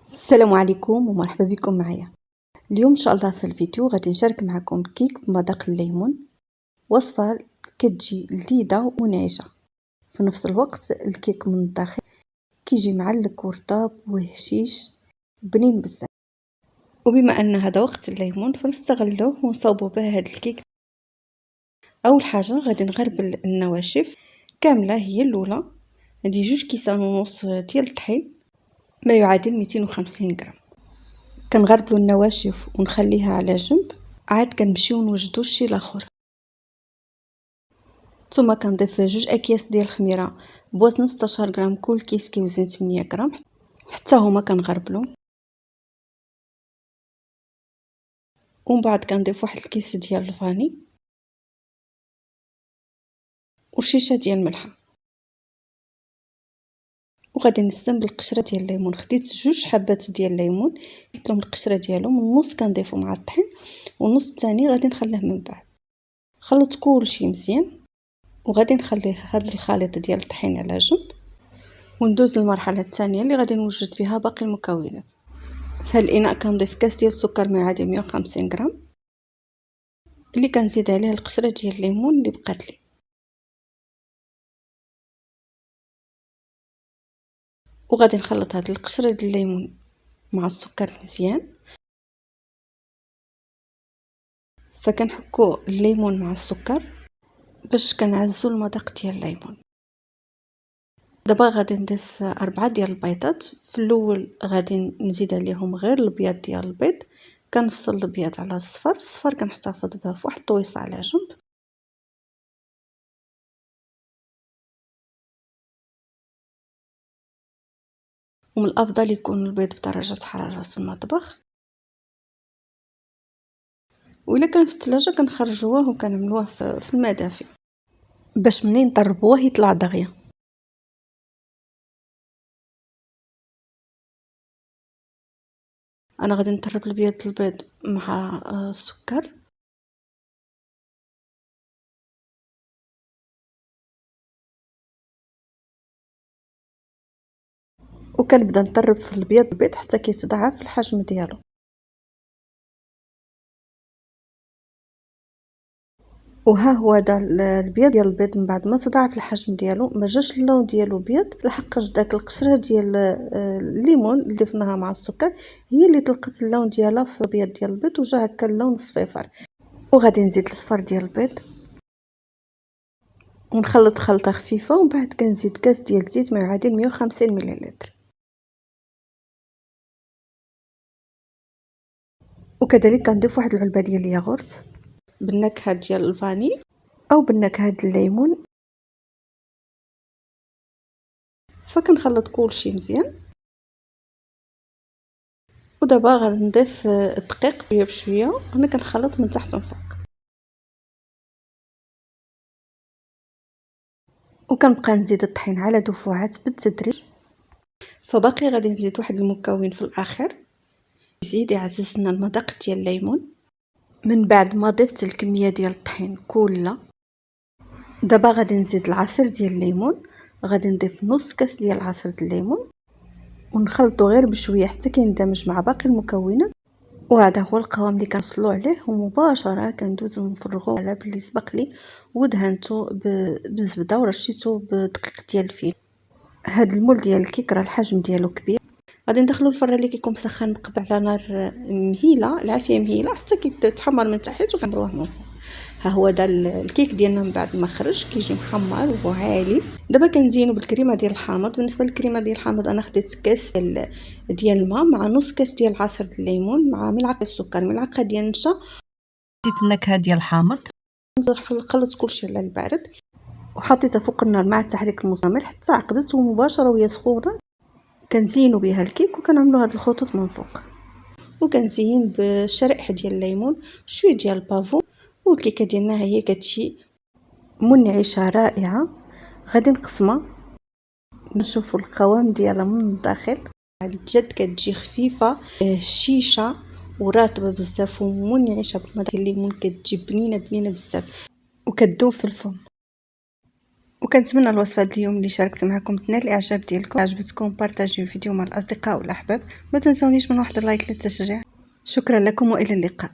السلام عليكم ومرحبا بكم معايا. اليوم ان شاء الله في الفيديو غادي نشارك معكم كيك بمذاق الليمون، وصفه كتجي لذيذه ومنعشه في نفس الوقت. الكيك من الداخل كيجي معلق ورطاب وهشيش بنين بزاف. وبما ان هذا وقت الليمون فنستغلوه ونصاوبوا به هذا الكيك. اول حاجه غادي نغربل النواشف كامله، هي الاولى هذه 2.5 كيسان ديال الطحين ما يعادل 250 غرام. كنغربلو النواشف ونخليها على جنب، عاد كنمشيو نوجدو الشي الاخر. ثم كنضيف 2 اكياس ديال الخميره بوزن 16 غرام، كل كيس كيوزن 8 غرام حتى هما كنغربلو. ومن بعد كنضيف واحد الكيس ديال الفاني وشيشه ديال الملحه، وغادي نستم بالقشره ديال الليمون. خديت 2 حبات ديال الليمون درت لهم القشره ديالهم، النص كنضيفو مع الطحين والنص الثاني غادي نخليه من بعد. خلط كلشي مزيان وغادي نخليه هذا الخليط ديال الطحين على جنب، وندوز للمرحله الثانيه اللي غادي نوجد فيها باقي المكونات. في الاناء كنضيف كاس ديال السكر ما يعادل 150 غرام اللي كنزيد عليه القشره ديال الليمون اللي بقات لي، وغادي نخلط هذه القشره ديال الليمون مع السكر مزيان. فكنحكو الليمون مع السكر باش كنعزو المذاق ديال الليمون. دابا غادي نضيف 4 ديال البيضات. في الاول غادي نزيد عليهم غير البياض ديال البيض، كنفصل الابيض على الصفر كنحتفظ به في واحد الطويصه على جنب. ومن الافضل يكون البيض بدرجه حراره المطبخ، وإلا كان في الثلاجه كنخرجوه وكنعملوه في الماء دافي باش منين نطربوه يطلع دغيا. انا غادي نطرب البيض مع السكر، وكنبدا نطرب في البيض حتى كيتضاعف الحجم ديالو. وها هو دا البيض ديال البيض من بعد ما تضاعف الحجم ديالو، ما جاش اللون ديالو بيض، لحقاش داك القشره ديال الليمون اللي ضفناها مع السكر هي اللي طلقت اللون ديالها في البيض ديال البيض وجا هكا اللون صفيفر. وغادي نزيد الصفر ديال البيض ونخلط خلطه خفيفه، ومن بعد كنزيد كاس ديال الزيت ما يعادل 150 ملل. وكذلك كنضيف واحد العلبه ديال الياغورت بالنكهه ديال الفاني او بالنكهه ديال الليمون. فكنخلط كلشي مزيان. ودابا غادي نضيف الدقيق شويه بشويه، انا كنخلط من تحت وفوق. وكنبقى نزيد الطحين على دفعات بالتدريج. فباقي غادي نزيد واحد المكون في الاخر يزيد يعزز لنا المذاق ديال الليمون. من بعد ما ضفت الكميه ديال الطحين كلها، دابا غادي نزيد العصير ديال الليمون. غادي نضيف نص كاس ديال عصير الليمون ونخلطو غير بشويه حتى كيندمج مع باقي المكونات. وهذا هو القوام اللي كنوصلوا عليه، ومباشره كندوز نفرغوه على بلي سبق لي ودهنته بالزبده ورشيته بدقيق ديال الفيل. هذا المول ديال الكيك راه الحجم ديالو كبير. غادي ندخلو الفران اللي كيكون مسخن مقبع على نار مهيله، العافيه مهيله حتى كيتحمر من تحت وكنبروه من فوق. ها هو دا الكيك ديالنا من بعد ما خرج كيجي محمر وعالي. دابا كنزينو بالكريمه ديال الحامض. بالنسبه للكريمه ديال الحامض انا خديت كاس ديال الماء مع نص كاس ديال عصير الليمون مع ملعقه السكر، ملعقه ديال النشا، زيت النكهه ديال الحامض. خلطت كلشي على البارد وحطيتها فوق النار مع التحريك المستمر حتى عقدت، ومباشره وهي سخونه كنزينوا بها الكيك وكنعملوا هاد الخطوط من فوق. وكنزين بشرائح ديال الليمون شويه ديال البافون. والكيكه ديالنا هي كتجي منعشه رائعه. غادي نقسمها نشوفوا القوام ديالها من الداخل. بجد كتجي خفيفه شيشه وراتبه بزاف ومنعشه بالمذاق الليمون، كتجي بنينه بزاف وكتذوب في الفم. وكنتمنى الوصفه ديال اليوم اللي شاركت معكم تنال الاعجاب ديالكم. عجبتكم بارطاجيو الفيديو مع الاصدقاء والاحباب، ما تنسونيش من واحد اللايك للتشجيع. شكرا لكم والى اللقاء.